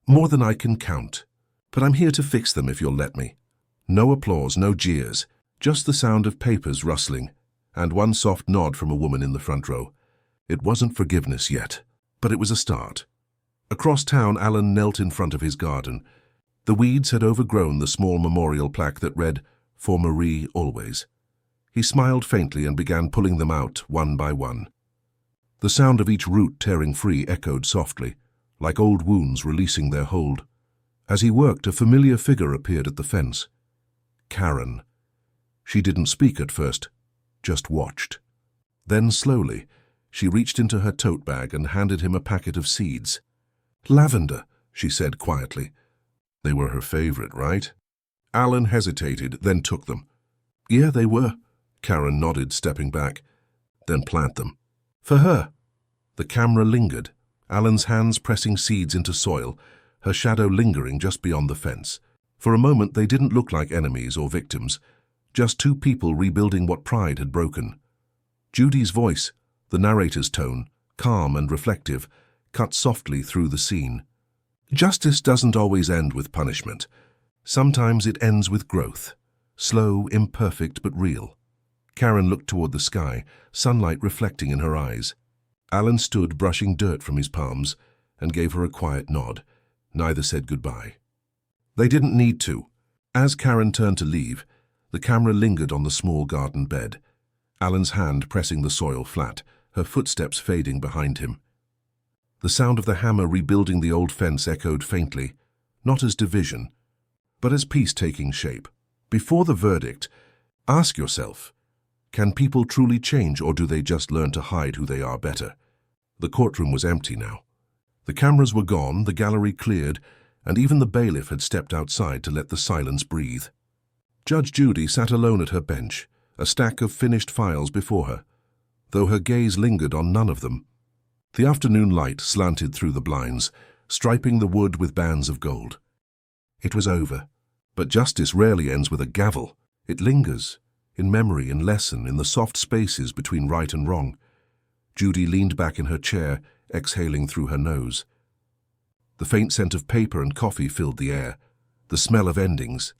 "More than I can count. But I'm here to fix them if you'll let me." No applause, no jeers, just the sound of papers rustling, and one soft nod from a woman in the front row. It wasn't forgiveness yet, but it was a start. Across town, Alan knelt in front of his garden. The weeds had overgrown the small memorial plaque that read, "For Marie, always." He smiled faintly and began pulling them out, one by one. The sound of each root tearing free echoed softly, like old wounds releasing their hold. As he worked, a familiar figure appeared at the fence. Karen. She didn't speak at first, just watched. Then, slowly, she reached into her tote bag and handed him a packet of seeds. "Lavender," she said quietly. They were her favorite, right? Alan hesitated, then took them. "Yeah, they were." Karen nodded, stepping back. "Then plant them." "For her." The camera lingered, Alan's hands pressing seeds into soil, her shadow lingering just beyond the fence. For a moment they didn't look like enemies or victims, just two people rebuilding what pride had broken. Judy's voice, the narrator's tone, calm and reflective, cut softly through the scene. "Justice doesn't always end with punishment. Sometimes it ends with growth. Slow, imperfect, but real." Karen looked toward the sky, sunlight reflecting in her eyes. Alan stood brushing dirt from his palms and gave her a quiet nod. Neither said goodbye. They didn't need to. As Karen turned to leave, the camera lingered on the small garden bed, Alan's hand pressing the soil flat, her footsteps fading behind him. The sound of the hammer rebuilding the old fence echoed faintly, not as division, but as peace taking shape. Before the verdict, ask yourself, can people truly change, or do they just learn to hide who they are better? The courtroom was empty now. The cameras were gone, the gallery cleared, and even the bailiff had stepped outside to let the silence breathe. Judge Judy sat alone at her bench, a stack of finished files before her, though her gaze lingered on none of them. The afternoon light slanted through the blinds, striping the wood with bands of gold. It was over, but justice rarely ends with a gavel. It lingers, in memory and lesson, in the soft spaces between right and wrong. Judy leaned back in her chair, exhaling through her nose. The faint scent of paper and coffee filled the air, the smell of endings.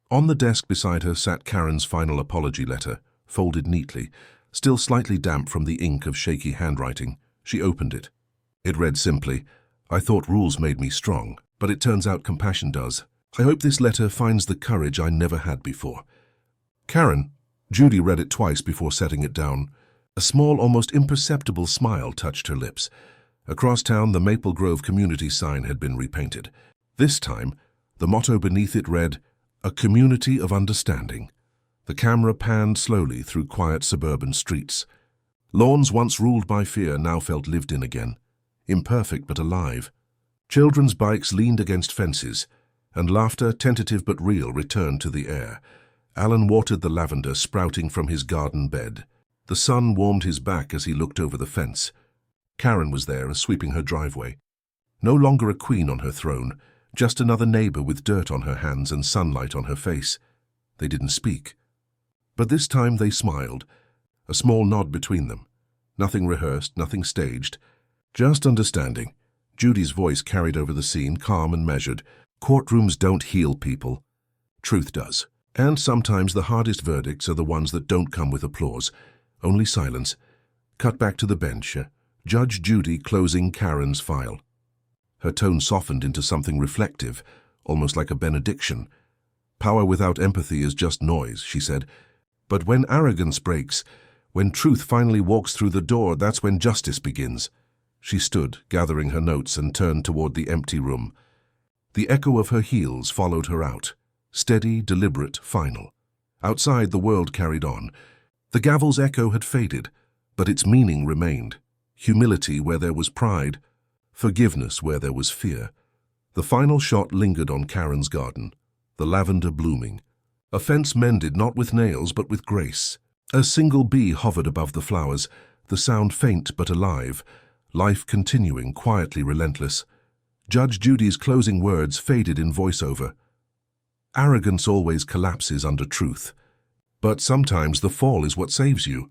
On the desk beside her sat Karen's final apology letter, folded neatly, still slightly damp from the ink of shaky handwriting. She opened it. It read simply, "I thought rules made me strong, but it turns out compassion does. I hope this letter finds the courage I never had before. Karen." Judy read it twice before setting it down. A small, almost imperceptible smile touched her lips. Across town, the Maple Grove community sign had been repainted. This time, the motto beneath it read, "A community of understanding." The camera panned slowly through quiet suburban streets. Lawns once ruled by fear now felt lived in again, imperfect but alive. Children's bikes leaned against fences, and laughter, tentative but real, returned to the air. Alan watered the lavender sprouting from his garden bed. The sun warmed his back as he looked over the fence. Karen was there, sweeping her driveway. No longer a queen on her throne, just another neighbor with dirt on her hands and sunlight on her face. They didn't speak. But this time they smiled, a small nod between them. Nothing rehearsed, nothing staged, just understanding. Judy's voice carried over the scene, calm and measured. "Courtrooms don't heal people. Truth does. And sometimes the hardest verdicts are the ones that don't come with applause, only silence." Cut back to the bench, Judge Judy closing Karen's file. Her tone softened into something reflective, almost like a benediction. "Power without empathy is just noise," she said. "But when arrogance breaks, when truth finally walks through the door, that's when justice begins." She stood, gathering her notes, and turned toward the empty room. The echo of her heels followed her out, steady, deliberate, final. Outside, the world carried on. The gavel's echo had faded, but its meaning remained. Humility where there was pride, forgiveness where there was fear. The final shot lingered on Karen's garden, the lavender blooming. A fence mended not with nails but with grace. A single bee hovered above the flowers, the sound faint but alive, life continuing, quietly relentless. Judge Judy's closing words faded in voiceover. Arrogance always collapses under truth. But sometimes the fall is what saves you.